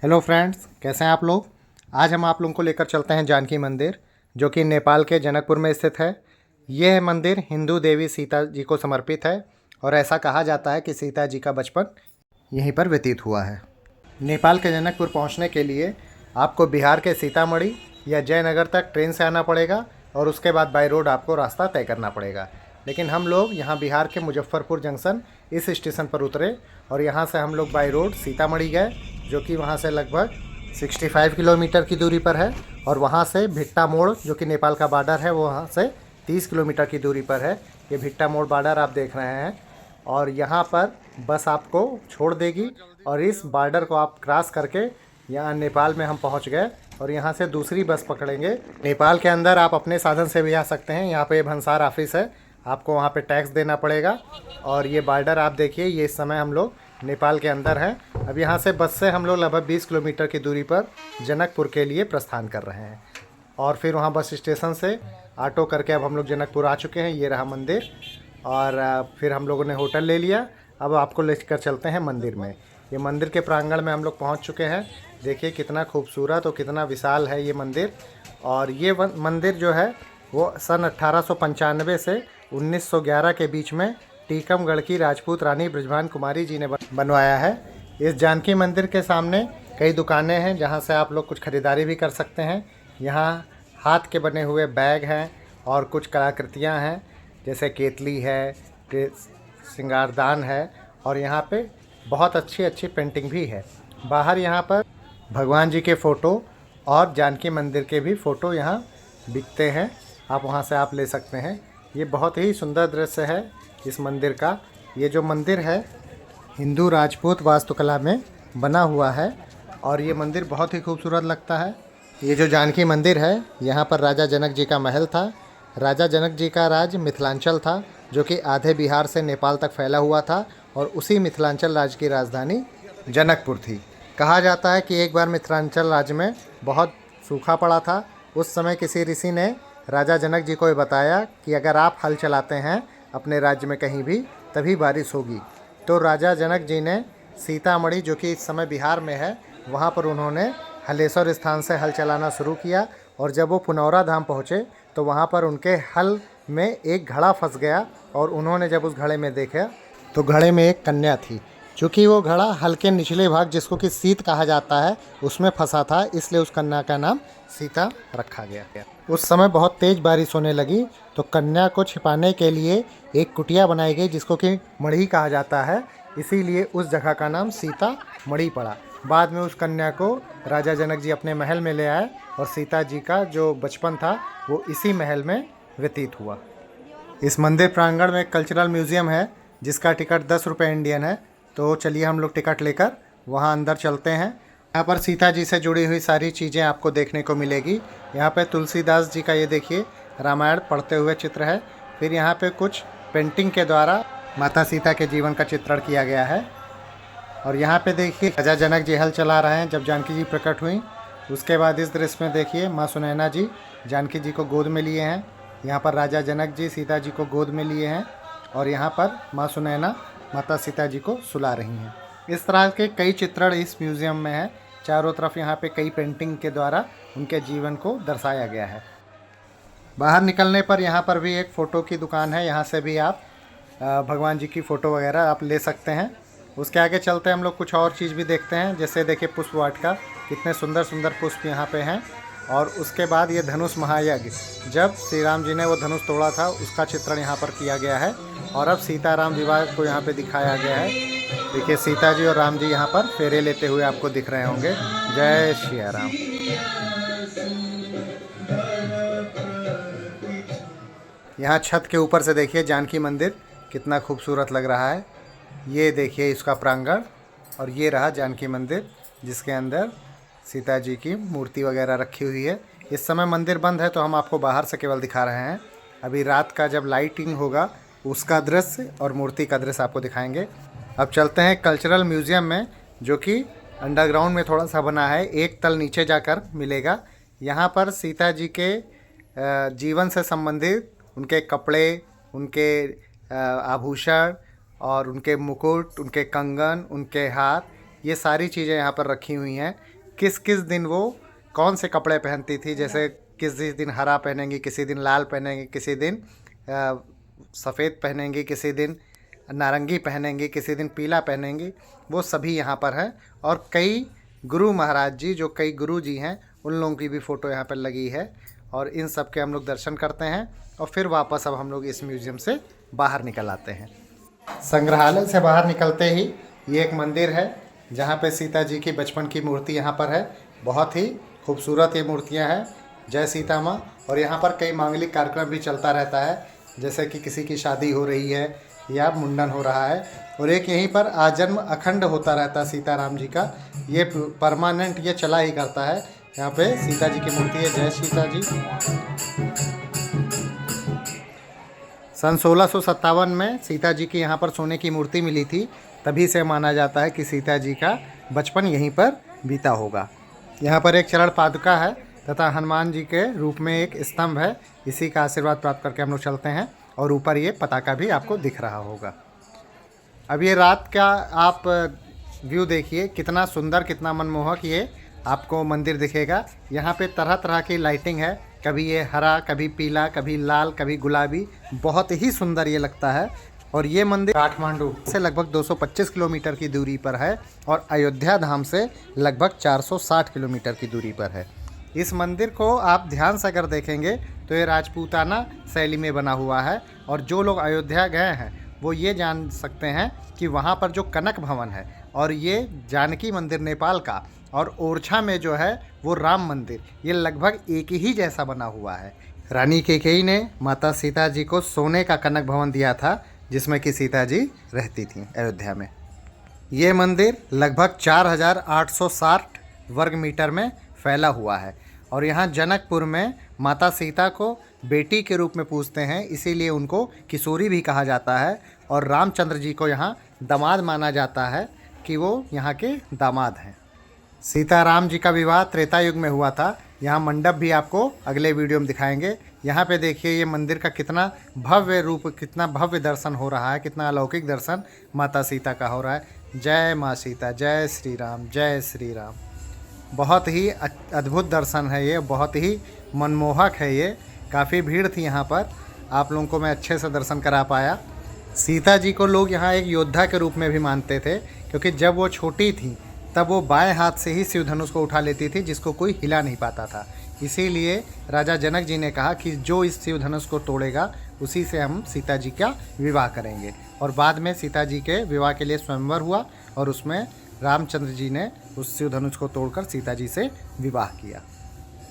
Hello friends, कैसे हैं आप लोग। आज हम आप लोगों को लेकर चलते हैं जानकी मंदिर, जो कि नेपाल के जनकपुर में स्थित है। यह मंदिर हिंदू देवी सीता जी को समर्पित है और ऐसा कहा जाता है कि सीता जी का बचपन यहीं पर व्यतीत हुआ है। नेपाल के जनकपुर पहुंचने के लिए आपको बिहार के सीतामढ़ी या जयनगर तक ट्रेन से आना पड़ेगा और उसके बाद बाय रोड आपको रास्ता तय करना पड़ेगा। लेकिन हम लोग यहाँ बिहार के मुजफ्फरपुर जंक्शन इस स्टेशन पर उतरे और यहाँ से हम लोग बाय रोड सीतामढ़ी गए, जो कि वहाँ से लगभग 65 किलोमीटर की दूरी पर है। और वहाँ से भिट्टा मोड़, जो कि नेपाल का बॉर्डर है, वो वहाँ से 30 किलोमीटर की दूरी पर है। ये भिट्टा मोड़ बॉर्डर आप देख रहे हैं और यहाँ पर बस आपको छोड़ देगी और इस बॉर्डर को आप क्रॉस करके यहाँ नेपाल में हम पहुँच गए और यहाँ से दूसरी बस पकड़ेंगे। नेपाल के अंदर आप अपने साधन से भी आ सकते हैं। यहाँ पे भंसार ऑफिस है, आपको वहाँ पे टैक्स देना पड़ेगा। और ये बॉर्डर आप देखिए, ये इस समय हम लोग नेपाल के अंदर हैं। अब यहाँ से बस से हम लोग लगभग 20 किलोमीटर की दूरी पर जनकपुर के लिए प्रस्थान कर रहे हैं और फिर वहाँ बस स्टेशन से ऑटो करके अब हम लोग जनकपुर आ चुके हैं। ये रहा मंदिर और फिर हम लोगों ने होटल ले लिया। अब आपको लेकर चलते हैं मंदिर में। ये मंदिर के प्रांगण में हम लोग पहुँच चुके हैं। देखिए कितना खूबसूरत और कितना विशाल है ये मंदिर। और ये मंदिर जो है वो सन 1895 से 1911 के बीच में टीकमगढ़ की राजपूत रानी बृजभान कुमारी जी ने बनवाया है। इस जानकी मंदिर के सामने कई दुकानें हैं जहां से आप लोग कुछ ख़रीदारी भी कर सकते हैं। यहाँ हाथ के बने हुए बैग हैं और कुछ कलाकृतियाँ हैं, जैसे केतली है, श्रृंगारदान है और यहाँ पे बहुत अच्छी अच्छी पेंटिंग भी है। बाहर यहाँ पर भगवान जी के फ़ोटो और जानकी मंदिर के भी फ़ोटो यहाँ बिकते हैं, आप वहाँ से आप ले सकते हैं। ये बहुत ही सुंदर दृश्य है इस मंदिर का। ये जो मंदिर है हिंदू राजपूत वास्तुकला में बना हुआ है और ये मंदिर बहुत ही खूबसूरत लगता है। ये जो जानकी मंदिर है, यहाँ पर राजा जनक जी का महल था। राजा जनक जी का राज मिथिलांचल था, जो कि आधे बिहार से नेपाल तक फैला हुआ था और उसी मिथिलांचल राज्य की राजधानी जनकपुर थी। कहा जाता है कि एक बार मिथिलांचल राज्य में बहुत सूखा पड़ा था। उस समय किसी ऋषि ने राजा जनक जी को ये बताया कि अगर आप हल चलाते हैं अपने राज्य में कहीं भी, तभी बारिश होगी। तो राजा जनक जी ने सीतामढ़ी, जो कि इस समय बिहार में है, वहाँ पर उन्होंने हलेश्वर स्थान से हल चलाना शुरू किया। और जब वो पुनौरा धाम पहुँचे तो वहाँ पर उनके हल में एक घड़ा फंस गया और उन्होंने जब उस घड़े में देखा तो घड़े में एक कन्या थी। चूँकि वो घड़ा हल के निचले भाग, जिसको कि सीत कहा जाता है, उसमें फंसा था, इसलिए उस कन्या का नाम सीता रखा गया। उस समय बहुत तेज़ बारिश होने लगी तो कन्या को छिपाने के लिए एक कुटिया बनाई गई, जिसको कि मढ़ी कहा जाता है, इसीलिए उस जगह का नाम सीता मढ़ी पड़ा। बाद में उस कन्या को राजा जनक जी अपने महल में ले आए और सीता जी का जो बचपन था वो इसी महल में व्यतीत हुआ। इस मंदिर प्रांगण में एक कल्चरल म्यूज़ियम है जिसका टिकट 10 रुपये इंडियन है। तो चलिए हम लोग टिकट लेकर वहाँ अंदर चलते हैं। यहाँ पर सीता जी से जुड़ी हुई सारी चीज़ें आपको देखने को मिलेगी। यहाँ पे तुलसीदास जी का ये देखिए रामायण पढ़ते हुए चित्र है। फिर यहाँ पे कुछ पेंटिंग के द्वारा माता सीता के जीवन का चित्रण किया गया है। और यहाँ पे देखिए राजा जनक जी हल चला रहे हैं जब जानकी जी प्रकट हुई। उसके बाद इस दृश्य में देखिए माँ सुनैना जी जानकी जी को गोद में लिए हैं। यहाँ पर राजा जनक जी सीता जी को गोद में लिए हैं और यहाँ पर माँ सुनैना माता सीता जी को सुला रही हैं। इस तरह के कई चित्रण इस म्यूज़ियम में हैं। चारों तरफ यहाँ पे कई पेंटिंग के द्वारा उनके जीवन को दर्शाया गया है। बाहर निकलने पर यहाँ पर भी एक फ़ोटो की दुकान है, यहाँ से भी आप भगवान जी की फ़ोटो वगैरह आप ले सकते हैं। उसके आगे चलते हैं हम लोग, कुछ और चीज़ भी देखते हैं। जैसे देखिए पुष्प वाटिका, कितने सुंदर सुंदर पुष्प यहाँ पे हैं। और उसके बाद ये धनुष महायज्ञ, जब श्री राम जी ने वो धनुष तोड़ा था, उसका चित्रण यहाँ पर किया गया है। और अब सीताराम विवाह को यहाँ पे दिखाया गया है। देखिए सीता जी और राम जी यहाँ पर फेरे लेते हुए आपको दिख रहे होंगे। जय श्री राम। यहाँ छत के ऊपर से देखिए जानकी मंदिर कितना खूबसूरत लग रहा है। ये देखिए इसका प्रांगण और ये रहा जानकी मंदिर, जिसके अंदर सीता जी की मूर्ति वगैरह रखी हुई है। इस समय मंदिर बंद है तो हम आपको बाहर से केवल दिखा रहे हैं। अभी रात का जब लाइटिंग होगा उसका दृश्य और मूर्ति का दृश्य आपको दिखाएंगे। अब चलते हैं कल्चरल म्यूज़ियम में, जो कि अंडरग्राउंड में थोड़ा सा बना है, एक तल नीचे जाकर मिलेगा। यहाँ पर सीता जी के जीवन से संबंधित उनके कपड़े, उनके आभूषण और उनके मुकुट, उनके कंगन, उनके हार, ये सारी चीज़ें यहाँ पर रखी हुई हैं। किस किस दिन वो कौन से कपड़े पहनती थी, जैसे किसी दिन हरा पहनेंगी, किसी दिन लाल पहनेंगी, किसी दिन सफ़ेद पहनेंगी, किसी दिन नारंगी पहनेंगी, किसी दिन पीला पहनेंगी, वो सभी यहाँ पर हैं। और कई गुरु महाराज जी, जो कई गुरु जी हैं, उन लोगों की भी फ़ोटो यहाँ पर लगी है। और इन सब के हम लोग दर्शन करते हैं और फिर वापस अब हम लोग इस म्यूज़ियम से बाहर निकल आते हैं। संग्रहालय से बाहर निकलते ही ये एक मंदिर है जहाँ पे सीता जी की बचपन की मूर्ति यहाँ पर है। बहुत ही खूबसूरत ये मूर्तियाँ हैं। जय सीता माँ। और यहाँ पर कई मांगलिक कार्यक्रम भी चलता रहता है, जैसे कि किसी की शादी हो रही है या मुंडन हो रहा है। और एक यहीं पर आजन्म अखंड होता रहता है सीताराम जी का, ये परमानेंट ये चला ही करता है। यहाँ पे सीता जी की मूर्ति है। जय सीता जी। सन 1657 में सीता जी की यहाँ पर सोने की मूर्ति मिली थी, तभी से माना जाता है कि सीता जी का बचपन यहीं पर बीता होगा। यहाँ पर एक चरण पादुका है तथा हनुमान जी के रूप में एक स्तंभ है। इसी का आशीर्वाद प्राप्त करके हम लोग चलते हैं। और ऊपर ये पताका भी आपको दिख रहा होगा। अब ये रात का आप व्यू देखिए, कितना सुंदर, कितना मनमोहक ये आपको मंदिर दिखेगा। यहाँ पे तरह तरह की लाइटिंग है, कभी ये हरा, कभी पीला, कभी लाल, कभी गुलाबी। बहुत ही सुंदर ये लगता है। और ये मंदिर काठमांडू से लगभग 225 किलोमीटर की दूरी पर है और अयोध्या धाम से लगभग 460 किलोमीटर की दूरी पर है। इस मंदिर को आप ध्यान से अगर देखेंगे तो ये राजपूताना शैली में बना हुआ है। और जो लोग अयोध्या गए हैं वो ये जान सकते हैं कि वहाँ पर जो कनक भवन है और ये जानकी मंदिर नेपाल का, और ओरछा में जो है वो राम मंदिर, ये लगभग एक ही जैसा बना हुआ है। रानी कैकेयी ने माता सीता जी को सोने का कनक भवन दिया था, जिसमें कि सीता जी रहती थी अयोध्या में। ये मंदिर लगभग 4860 वर्ग मीटर में फैला हुआ है। और यहाँ जनकपुर में माता सीता को बेटी के रूप में पूजते हैं, इसीलिए उनको किशोरी भी कहा जाता है। और रामचंद्र जी को यहाँ दामाद माना जाता है कि वो यहाँ के दामाद हैं। सीताराम जी का विवाह त्रेता युग में हुआ था। यहाँ मंडप भी आपको अगले वीडियो में दिखाएंगे। यहाँ पे देखिए ये मंदिर का कितना भव्य रूप, कितना भव्य दर्शन हो रहा है, कितना अलौकिक दर्शन माता सीता का हो रहा है। जय माँ सीता, जय श्री राम, जय श्री राम। बहुत ही अद्भुत दर्शन है ये, बहुत ही मनमोहक है ये। काफ़ी भीड़ थी यहाँ पर, आप लोगों को मैं अच्छे से दर्शन करा पाया। सीता जी को लोग यहाँ एक योद्धा के रूप में भी मानते थे, क्योंकि जब वो छोटी थी तब वो बाएं हाथ से ही शिव धनुष को उठा लेती थी, जिसको कोई हिला नहीं पाता था। इसीलिए राजा जनक जी ने कहा कि जो इस शिव धनुष को तोड़ेगा उसी से हम सीता जी का विवाह करेंगे। और बाद में सीता जी के विवाह के लिए स्वयंवर हुआ और उसमें रामचंद्र जी ने उस शिव धनुष को तोड़कर सीता जी से विवाह किया।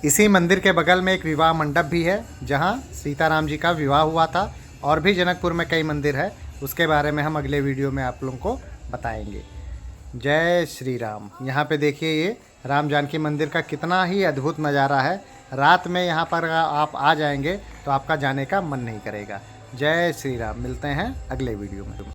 इसी मंदिर के बगल में एक विवाह मंडप भी है, जहाँ सीताराम जी का विवाह हुआ था। और भी जनकपुर में कई मंदिर है, उसके बारे में हम अगले वीडियो में आप लोगों को बताएंगे। जय श्री राम। यहाँ पे देखिए ये राम जानकी मंदिर का कितना ही अद्भुत नज़ारा है। रात में यहाँ पर आप आ जाएंगे तो आपका जाने का मन नहीं करेगा। जय श्री राम। मिलते हैं अगले वीडियो में।